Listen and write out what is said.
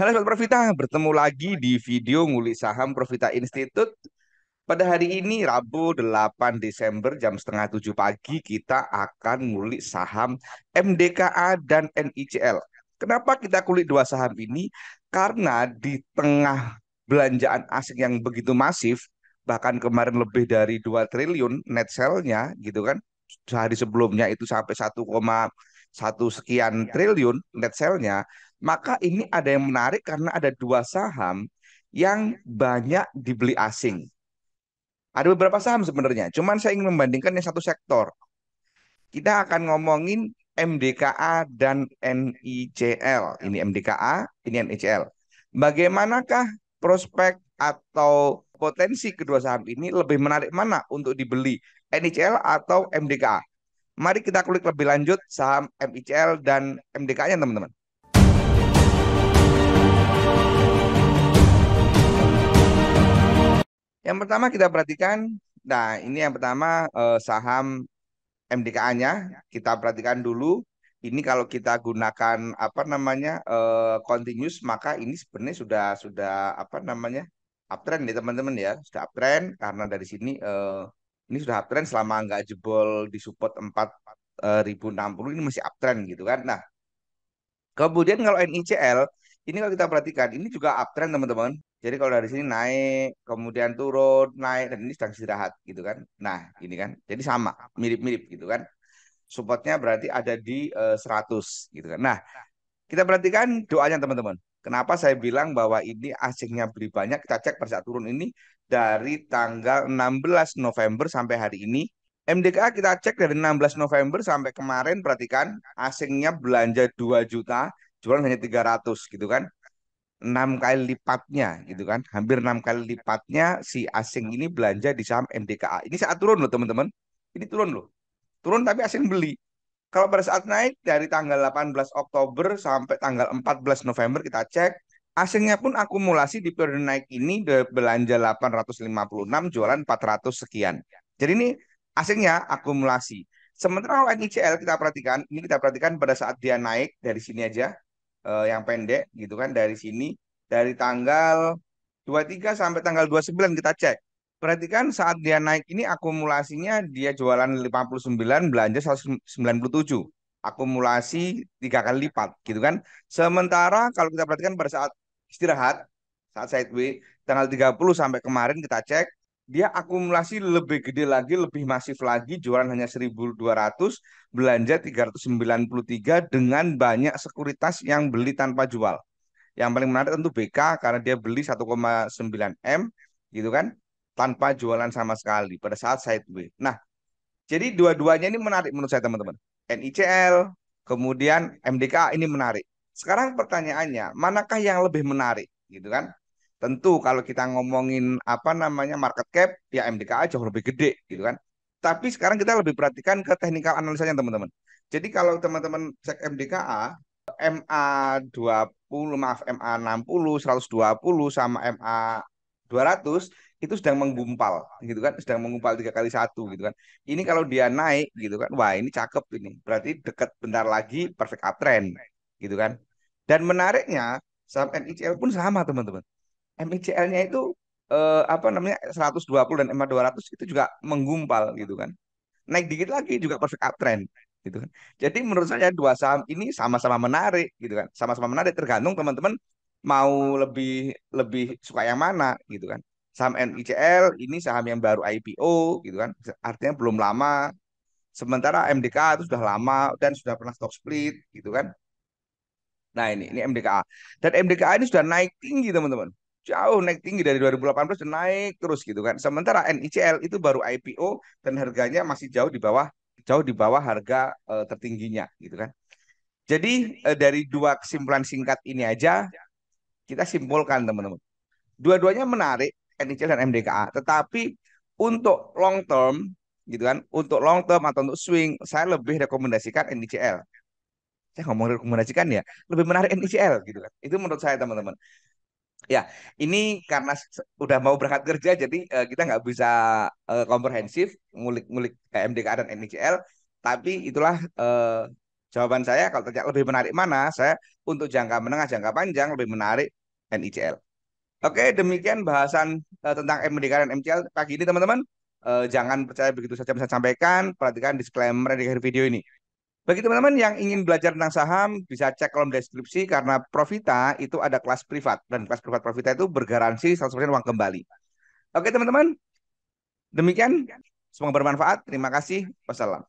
Halo Sobat Profita, bertemu lagi di video ngulik saham Profita Institute. Pada hari ini Rabu 8 Desember jam setengah 7 pagi kita akan ngulik saham MDKA dan NICL. Kenapa kita kulik dua saham ini? Karena di tengah belanjaan asing yang begitu masif, bahkan kemarin lebih dari 2 triliun net sale-nya gitu kan. Sehari sebelumnya itu sampai 1,1 sekian triliun net sale-nya. Maka ini ada yang menarik karena ada dua saham yang banyak dibeli asing. Ada beberapa saham sebenarnya, cuman saya ingin membandingkan yang satu sektor. Kita akan ngomongin MDKA dan NICL. Ini MDKA, ini NICL. Bagaimanakah prospek atau potensi kedua saham ini lebih menarik mana untuk dibeli, NICL atau MDKA? Mari kita kulik lebih lanjut saham MICL dan MDKA-nya, teman-teman. Yang pertama kita perhatikan, nah ini yang pertama saham MDKA-nya kita perhatikan dulu. Ini kalau kita gunakan apa namanya continuous, maka ini sebenarnya sudah apa namanya uptrend ya teman-teman ya, sudah uptrend karena dari sini ini sudah uptrend selama nggak jebol di support 4.060 ini masih uptrend gitu kan. Nah, kemudian kalau NICL ini kalau kita perhatikan ini juga uptrend teman-teman. Jadi kalau dari sini naik, kemudian turun, naik dan ini sedang istirahat gitu kan. Nah, ini kan. Jadi sama, mirip-mirip gitu kan. Supportnya berarti ada di 100 gitu kan. Nah, kita perhatikan doanya teman-teman. Kenapa saya bilang bahwa ini asingnya beli banyak? Kita cek pada saat turun ini dari tanggal 16 November sampai hari ini. MDKA kita cek dari 16 November sampai kemarin, perhatikan asingnya belanja 2 juta, jualan hanya 300 gitu kan. 6 kali lipatnya gitu kan. Hampir 6 kali lipatnya si asing ini belanja di saham MDKA. Ini saat turun loh teman-teman. Ini turun loh. Turun tapi asing beli. Kalau pada saat naik dari tanggal 18 Oktober sampai tanggal 14 November kita cek, asingnya pun akumulasi di periode naik ini belanja 856, jualan 400 sekian. Jadi ini asingnya akumulasi. Sementara kalau NICL kita perhatikan, ini kita perhatikan pada saat dia naik dari sini aja, yang pendek gitu kan, dari sini, dari tanggal 23 sampai tanggal 29 kita cek. Perhatikan saat dia naik ini akumulasinya dia jualan 59, belanja 197. Akumulasi 3 kali lipat gitu kan. Sementara kalau kita perhatikan pada saat istirahat, saat sideways, tanggal 30 sampai kemarin kita cek, dia akumulasi lebih gede lagi, lebih masif lagi, jualan hanya 1.200, belanja 393 dengan banyak sekuritas yang beli tanpa jual. Yang paling menarik tentu BK karena dia beli 1,9 M gitu kan tanpa jualan sama sekali pada saat sideways. Nah, jadi dua-duanya ini menarik menurut saya teman-teman. NICL, kemudian MDK ini menarik. Sekarang pertanyaannya, manakah yang lebih menarik gitu kan? Tentu kalau kita ngomongin apa namanya market cap, ya MDKA jauh lebih gede gitu kan. Tapi sekarang kita lebih perhatikan ke teknikal analisanya teman-teman. Jadi kalau teman-teman cek MDKA, MA20, maaf MA60, 120 sama MA200 itu sedang menggumpal gitu kan, sedang menggumpal 3 kali 1 gitu kan. Ini kalau dia naik gitu kan, wah ini cakep ini. Berarti dekat bentar lagi perfect uptrend gitu kan. Dan menariknya saham NICL pun sama teman-teman. MICL-nya itu apa namanya 120 dan MA200 itu juga menggumpal gitu kan. Naik dikit lagi juga perfect uptrend gitu kan. Jadi menurut saya dua saham ini sama-sama menarik gitu kan. Sama-sama menarik tergantung teman-teman mau lebih lebih suka yang mana gitu kan. Saham NICL ini saham yang baru IPO gitu kan. Artinya belum lama. Sementara MDK itu sudah lama dan sudah pernah stock split gitu kan. Nah ini MDKA. Dan MDKA ini sudah naik tinggi teman-teman. Jauh naik tinggi dari 2018 dan naik terus gitu kan. Sementara NICL itu baru IPO dan harganya masih jauh di bawah harga tertingginya gitu kan. Jadi dari dua kesimpulan singkat ini aja kita simpulkan teman-teman. Dua-duanya menarik NICL dan MDKA, tetapi untuk long term gitu kan, untuk long term atau untuk swing saya lebih rekomendasikan NICL. Saya ngomong rekomendasikan ya, lebih menarik NICL gitu kan. Itu menurut saya teman-teman. Ya, ini karena udah mau berangkat kerja, jadi kita nggak bisa komprehensif ngulik-ngulik MDKA dan NICL. Tapi itulah Jawaban saya kalau tanya lebih menarik mana, saya untuk jangka menengah, jangka panjang lebih menarik NICL. Oke, demikian bahasan tentang MDK dan MCL pagi ini teman-teman. Jangan percaya begitu saja bisa sampaikan, perhatikan disclaimer di akhir video ini. Bagi teman-teman yang ingin belajar tentang saham, bisa cek kolom deskripsi karena Profita itu ada kelas privat. Dan kelas privat Profita itu bergaransi 100% uang kembali. Oke teman-teman, demikian. Semoga bermanfaat. Terima kasih. Wassalam.